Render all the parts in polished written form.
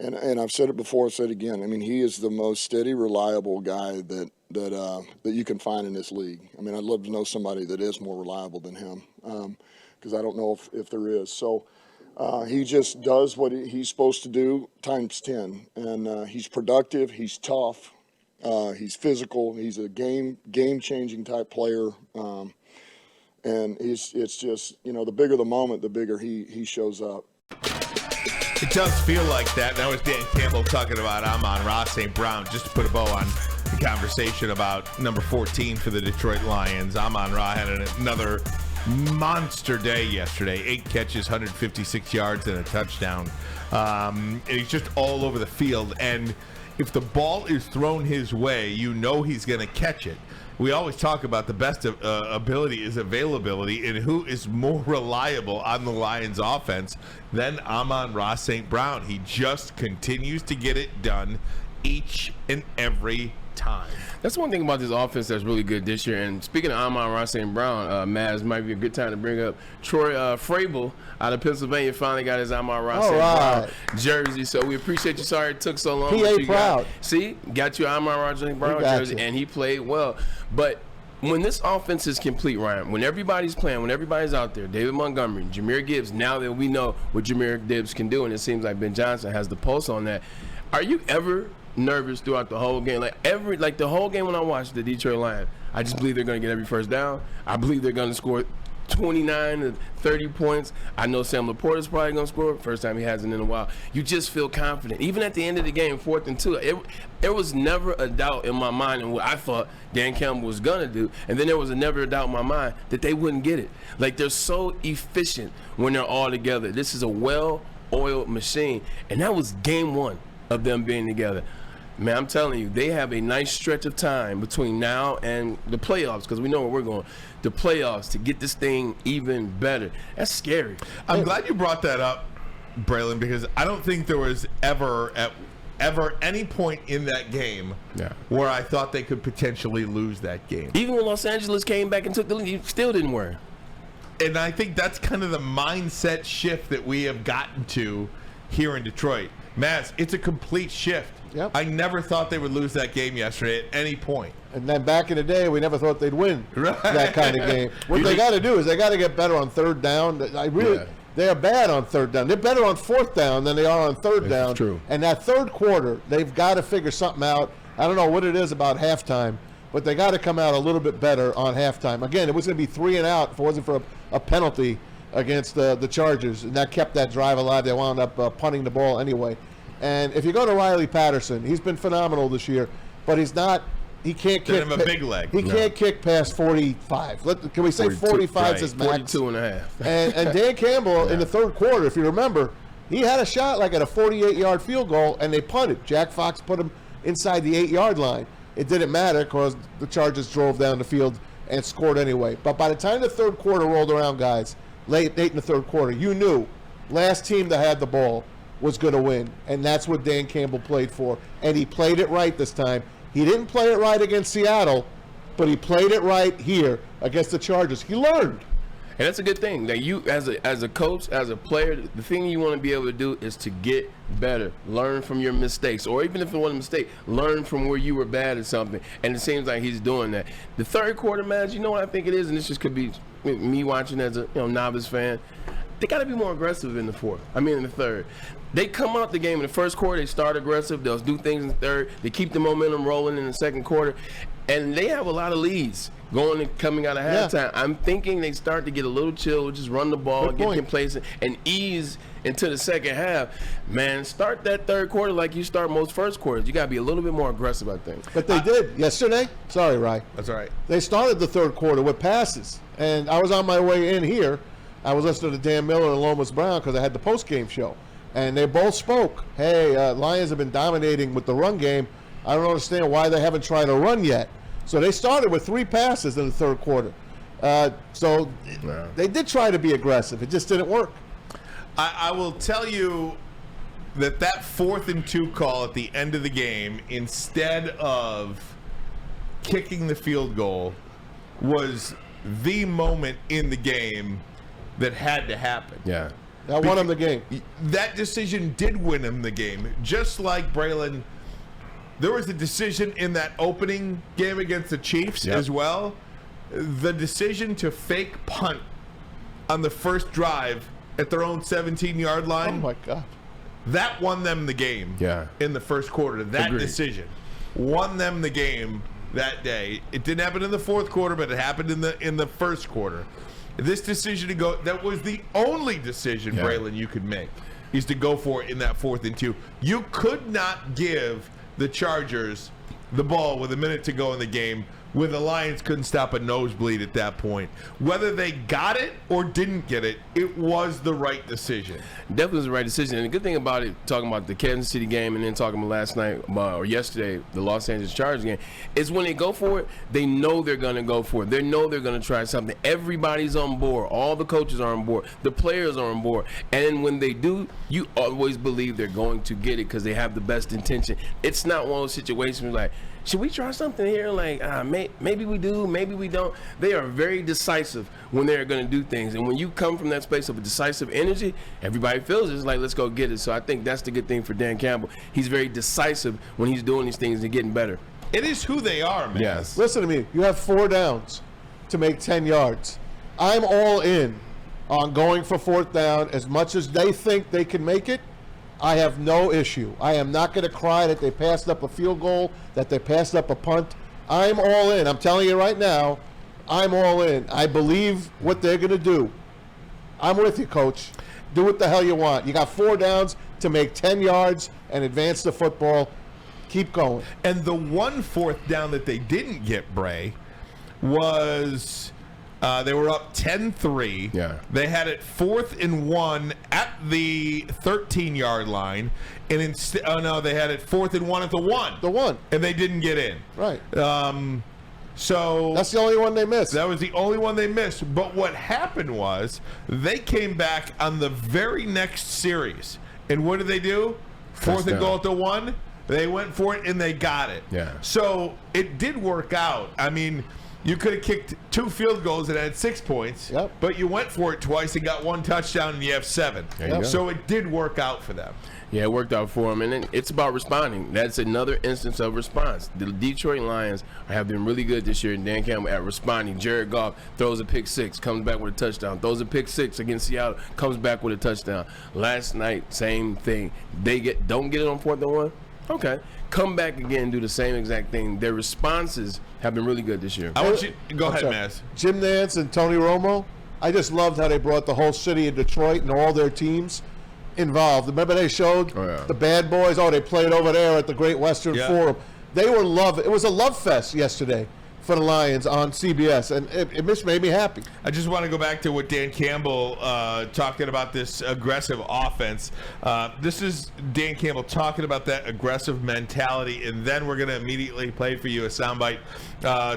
And I've said it before, I'll say it again. I mean, he is the most steady, reliable guy that you can find in this league. I mean, I'd love to know somebody that is more reliable than him, because I don't know if there is. So he just does what he's supposed to do times 10, and he's productive. He's tough. He's physical. He's a game-changing type player. And it's just, the bigger the moment, the bigger he shows up. It does feel like that. That was Dan Campbell talking about Amon-Ra St. Brown, just to put a bow on the conversation about number 14 for the Detroit Lions. Amon-Ra had another monster day yesterday. 8 catches, 156 yards, and a touchdown. And he's just all over the field. And if the ball is thrown his way, he's going to catch it. We always talk about the best ability is availability, and who is more reliable on the Lions offense than Amon-Ra St. Brown. He just continues to get it done each and every time. That's one thing about this offense that's really good this year. And speaking of Amon-Ra St. Brown, Maz, might be a good time to bring up Troy Frable out of Pennsylvania. Finally got his Amon-Ra St. Brown jersey. So we appreciate you. Sorry it took so long. PA proud. Got you Amon-Ra St. Brown jersey, and he played well. But when this offense is complete, Ryan, when everybody's playing, when everybody's out there, David Montgomery, Jahmyr Gibbs, now that we know what Jahmyr Gibbs can do, and it seems like Ben Johnson has the pulse on that, are you ever nervous throughout the whole game? Like the whole game when I watched the Detroit Lions, I just believe they're going to get every first down. I believe they're going to score 29 to 30 points. I know Sam Laporta's probably going to score. First time he hasn't in a while. You just feel confident. Even at the end of the game, 4th and 2, there was never a doubt in my mind in what I thought Dan Campbell was going to do. And then there was never a doubt in my mind that they wouldn't get it. Like, they're so efficient when they're all together. This is a well-oiled machine. And that was game 1 of them being together. Man, I'm telling you, they have a nice stretch of time between now and the playoffs, because we know where we're going. The playoffs, to get this thing even better. That's scary. I'm glad you brought that up, Braylon, because I don't think there was ever any point in that game where I thought they could potentially lose that game. Even when Los Angeles came back and took the lead, you still didn't worry. And I think that's kind of the mindset shift that we have gotten to here in Detroit. Maz, it's a complete shift. Yep. I never thought they would lose that game yesterday at any point. And then back in the day, we never thought they'd win that kind of game. What they got to do is they got to get better on 3rd down. They are bad on 3rd down. They're better on 4th down than they are on 3rd down. That's true. And that 3rd quarter, they've got to figure something out. I don't know what it is about halftime, but they got to come out a little bit better on halftime. Again, it was going to be 3 and out if it wasn't for a penalty against the Chargers, and that kept that drive alive. They wound up punting the ball anyway. And if you go to Riley Patterson, he's been phenomenal this year, but he can't kick. A big leg. He can't kick past 45. Can we say 45 is his max? 42 and a half. And Dan Campbell in the 3rd quarter, if you remember, he had a shot like at a 48-yard field goal, and they punted. Jack Fox put him inside the 8-yard line. It didn't matter because the Chargers drove down the field and scored anyway. But by the time the 3rd quarter rolled around, guys, late in the 3rd quarter, you knew last team that had the ball was going to win, and that's what Dan Campbell played for. And he played it right this time. He didn't play it right against Seattle, but he played it right here against the Chargers. He learned. And that's a good thing. That you, as a coach, as a player, the thing you want to be able to do is to get better. Learn from your mistakes. Or even if it wasn't a mistake, learn from where you were bad at something. And it seems like he's doing that. The 3rd quarter, man, you know what I think it is? And this just could be me watching as a novice fan. They got to be more aggressive in the 3rd. They come out the game in the 1st quarter, they start aggressive, they'll do things in the 3rd, they keep the momentum rolling in the 2nd quarter, and they have a lot of leads going and coming out of halftime. I'm thinking they start to get a little chill, just run the ball, get complacent, and ease into the 2nd half. Man, start that 3rd quarter like you start most 1st quarters. You got to be a little bit more aggressive, I think. But they did yesterday. Sorry, Rye. That's all right. They started the 3rd quarter with passes, and I was on my way in here. I was listening to Dan Miller and Lomas Brown because I had the post-game show. And they both spoke. Hey, Lions have been dominating with the run game. I don't understand why they haven't tried a run yet. So they started with 3 passes in the 3rd quarter. They did try to be aggressive. It just didn't work. I will tell you that 4th and 2 call at the end of the game, instead of kicking the field goal, was the moment in the game that had to happen. Yeah. That won him the game. That decision did win him the game. Just like Braylon, there was a decision in that opening game against the Chiefs as well. The decision to fake punt on the first drive at their own 17-yard line. Oh, my God. That won them the game in the first quarter. That decision won them the game that day. It didn't happen in the fourth quarter, but it happened in the first quarter. This decision to go, that was the only decision, Braylon, you could make, is to go for it in that 4th and 2. You could not give the Chargers the ball with a minute to go in the game when the Lions couldn't stop a nosebleed at that point. Whether they got it or didn't get it, it was the right decision. Definitely was the right decision. And the good thing about it, talking about the Kansas City game and then talking about last night or yesterday, the Los Angeles Chargers game, is when they go for it, they know they're going to go for it. They know they're going to try something. Everybody's on board. All the coaches are on board. The players are on board. And when they do, you always believe they're going to get it because they have the best intention. It's not one of those situations like, should we try something here? Like, maybe we do, maybe we don't. They are very decisive when they're going to do things. And when you come from that space of a decisive energy, everybody feels it's like, let's go get it. So I think that's the good thing for Dan Campbell. He's very decisive when he's doing these things and getting better. It is who they are, man. Yes. Listen to me. You have 4 downs to make 10 yards. I'm all in on going for 4th down as much as they think they can make it. I have no issue. I am not going to cry that they passed up a field goal, that they passed up a punt. I'm all in. I'm telling you right now, I'm all in. I believe what they're going to do. I'm with you, Coach. Do what the hell you want. You got 4 downs to make 10 yards and advance the football. Keep going. And the one 4th down that they didn't get, Bray, was they were up 10-3. Yeah. They had it 4th and 1 at the 13-yard line. And they had it 4th and 1 at the 1. The 1. And they didn't get in. Right. So that's the only one they missed. That was the only one they missed. But what happened was they came back on the very next series. And what did they do? 4th and goal at the 1. They went for it and they got it. Yeah. So it did work out. I mean, you could have kicked 2 field goals and had 6 points. Yep. But you went for it twice and got 1 touchdown and you have 7. There you go. So it did work out for them. Yeah, it worked out for them, and then it's about responding. That's another instance of response. The Detroit Lions have been really good this year, and Dan Campbell at responding. Jared Goff throws a pick 6, comes back with a touchdown. Throws a pick 6 against Seattle, comes back with a touchdown. Last night, same thing. They don't get it on 4th and 1. Okay, come back again and do the same exact thing. Their responses have been really good this year. I want you go ahead, Maz. Jim Nantz and Tony Romo, I just loved how they brought the whole city of Detroit and all their teams involved. Remember they showed the bad boys? Oh, they played over there at the Great Western Forum. They were it was a love fest yesterday for the Lions on CBS, and it just made me happy. I just want to go back to what Dan Campbell talking about this aggressive offense. This is Dan Campbell talking about that aggressive mentality, and then we're going to immediately play for you a soundbite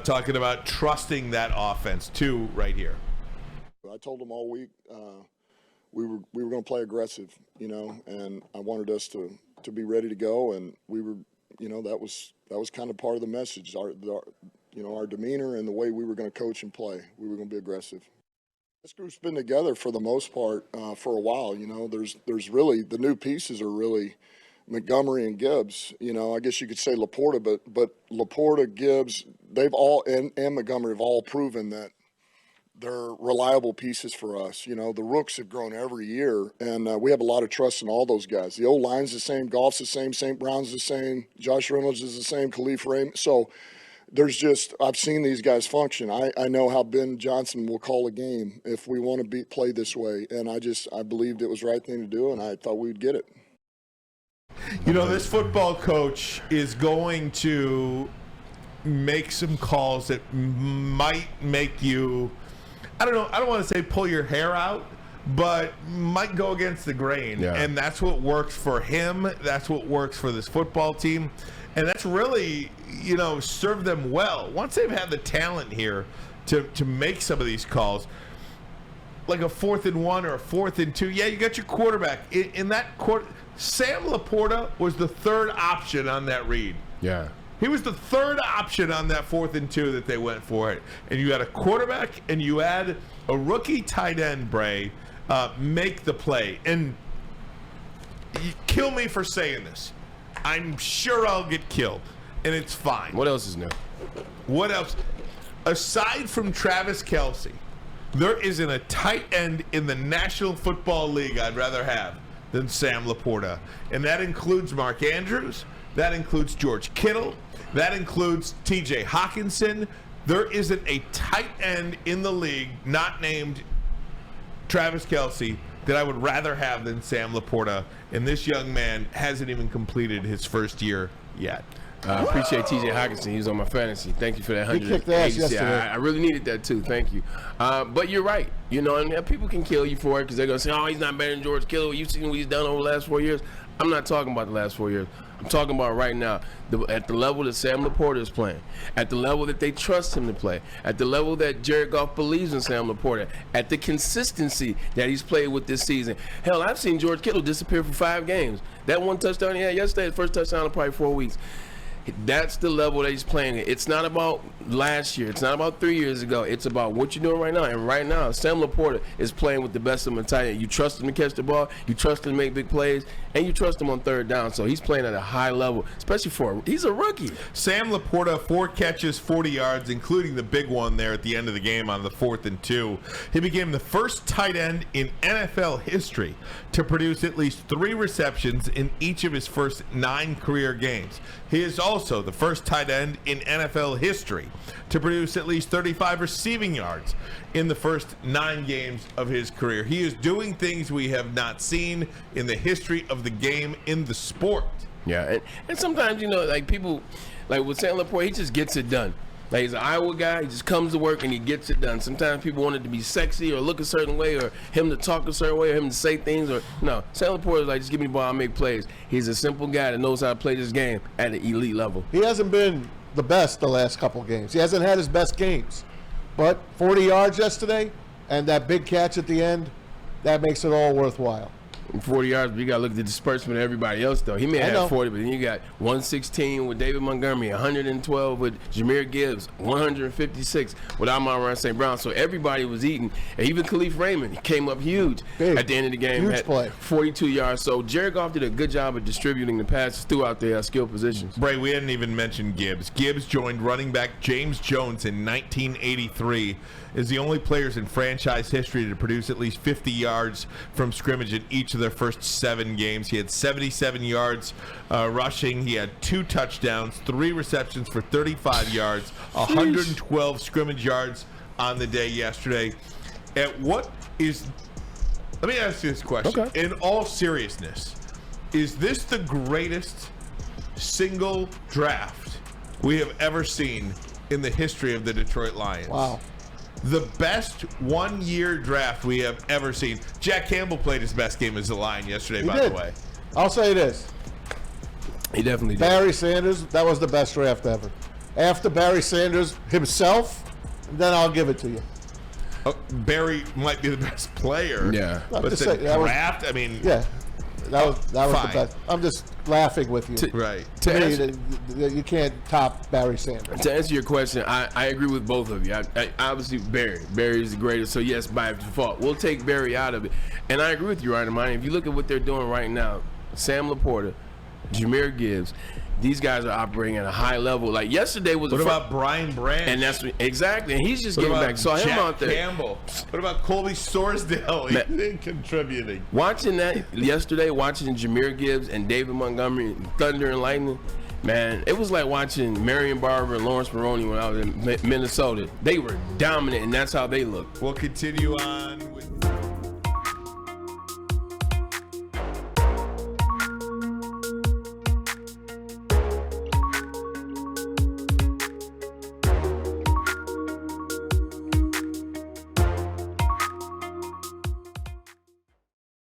talking about trusting that offense too right here. I told them all week we were going to play aggressive, and I wanted us to be ready to go, and we were, that was kind of part of the message. Our demeanor and the way we were going to coach and play. We were going to be aggressive. This group's been together for the most part for a while. There's really the new pieces are really Montgomery and Gibbs. I guess you could say Laporta, but Laporta, Gibbs, they've all and Montgomery have all proven that they're reliable pieces for us. The rooks have grown every year, and we have a lot of trust in all those guys. The O-line's the same, Goff's the same, St. Brown's the same, Josh Reynolds is the same, Khalif Raymond. So I've seen these guys function. I know how Ben Johnson will call a game if we want to play this way, and I believed it was the right thing to do, and I thought we'd get it. This football coach is going to make some calls that might make you, I don't want to say pull your hair out, but might go against the grain. Yeah. And that's what works for him. That's what works for this football team. And that's really, served them well. Once they've had the talent here to make some of these calls, like a 4th and 1 or a 4th and 2, yeah, you got your quarterback. In that quarter, Sam Laporta was the 3rd option on that read. Yeah. He was the 3rd option on that 4th and 2 that they went for it. And you had a quarterback and you had a rookie tight end, Bray, make the play. And you kill me for saying this. I'm sure I'll get killed, and it's fine. What else is new? What else? Aside from Travis Kelce, there isn't a tight end in the National Football League I'd rather have than Sam Laporta. And that includes Mark Andrews. That includes George Kittle. That includes TJ Hawkinson. There isn't a tight end in the league not named Travis Kelce that I would rather have than Sam Laporta. And this young man hasn't even completed his first year yet. I appreciate TJ Hawkinson. He was on my fantasy. Thank you for that 100. He kicked ass yesterday. I really needed that too. Thank you. But you're right. You know, and people can kill you for it because they're gonna say, "Oh, he's not better than George Kittle." You've seen what he's done over the last 4 years. I'm not talking about the last 4 years. I'm talking about right now, at the level that Sam Laporta is playing, at the level that they trust him to play, at the level that Jared Goff believes in Sam Laporta, at the consistency that he's played with this season. Hell, I've seen George Kittle disappear for 5 games. That one touchdown he had yesterday, his first touchdown in probably 4 weeks. That's the level that he's playing at. It's not about last year. It's not about 3 years ago. It's about what you're doing right now. And right now, Sam Laporta is playing with the best of them tight end. You trust him to catch the ball. You trust him to make big plays. And you trust him on third down. So he's playing at a high level, especially he's a rookie. Sam Laporta, 4 catches, 40 yards, including the big one there at the end of the game on the 4th and 2. He became the first tight end in NFL history to produce at least 3 receptions in each of his first 9 career games. He is also the first tight end in NFL history to produce at least 35 receiving yards in the first 9 games of his career. He is doing things we have not seen in the history of the game in the sport. Yeah, and sometimes, you know, like people, like with Sam Laporta, he just gets it done. Like he's an Iowa guy, he just comes to work and he gets it done. Sometimes people want it to be sexy or look a certain way or him to talk a certain way or him to say things or no. Sam Laporta is like, just give me the ball, I'll make plays. He's a simple guy that knows how to play this game at an elite level. He hasn't been the best the last couple of games. He hasn't had his best games. But 40 yards yesterday and that big catch at the end, that makes it all worthwhile. 40 yards, but you got to look at the disbursement of everybody else, though. He may have 40, but then you got 116 with David Montgomery, 112 with Jahmyr Gibbs, 156 with Amon-Ra St. Brown. So everybody was eating. And even Khalif Raymond, he came up huge at the end of the game. Huge play. 42 yards. So Jared Goff did a good job of distributing the passes throughout the skill positions. Bray, we hadn't even mentioned Gibbs. Gibbs joined running back James Jones in 1983. Is the only players in franchise history to produce at least 50 yards from scrimmage in each of their first 7 games. He had 77 yards rushing. He had 2 touchdowns, 3 receptions for 35 yards, 112 scrimmage yards on the day yesterday. Let me ask you this question. Okay. In all seriousness, is this the greatest single draft we have ever seen in the history of the Detroit Lions? Wow. The best 1-year draft we have ever seen. Jack Campbell played his best game as a Lion yesterday, by the way. I'll say this. He definitely did. Barry Sanders, that was the best draft ever. After Barry Sanders himself, then I'll give it to you. Barry might be the best player. Yeah. But the draft, I mean. Yeah. That was fine. the best. I'm just laughing with you. Right. To me, you can't top Barry Sanders. To answer your question, I agree with both of you. I obviously, Barry is the greatest, so yes, by default. We'll take Barry out of it. And I agree with you, Ryan Ermanni. If you look at what they're doing right now, Sam Laporta, Jahmyr Gibbs, these guys are operating at a high level. Like yesterday was What about Brian Branch? and that's exactly, and he's just What getting about back. So him Jack out there. Campbell? What about Colby Sorsdale? He's contributing. Watching that yesterday, watching Jahmyr Gibbs and David Montgomery, Thunder and Lightning, man, it was like watching Marion Barber and Lawrence Maroney when I was in Minnesota. They were dominant, and that's how they looked. We'll continue on with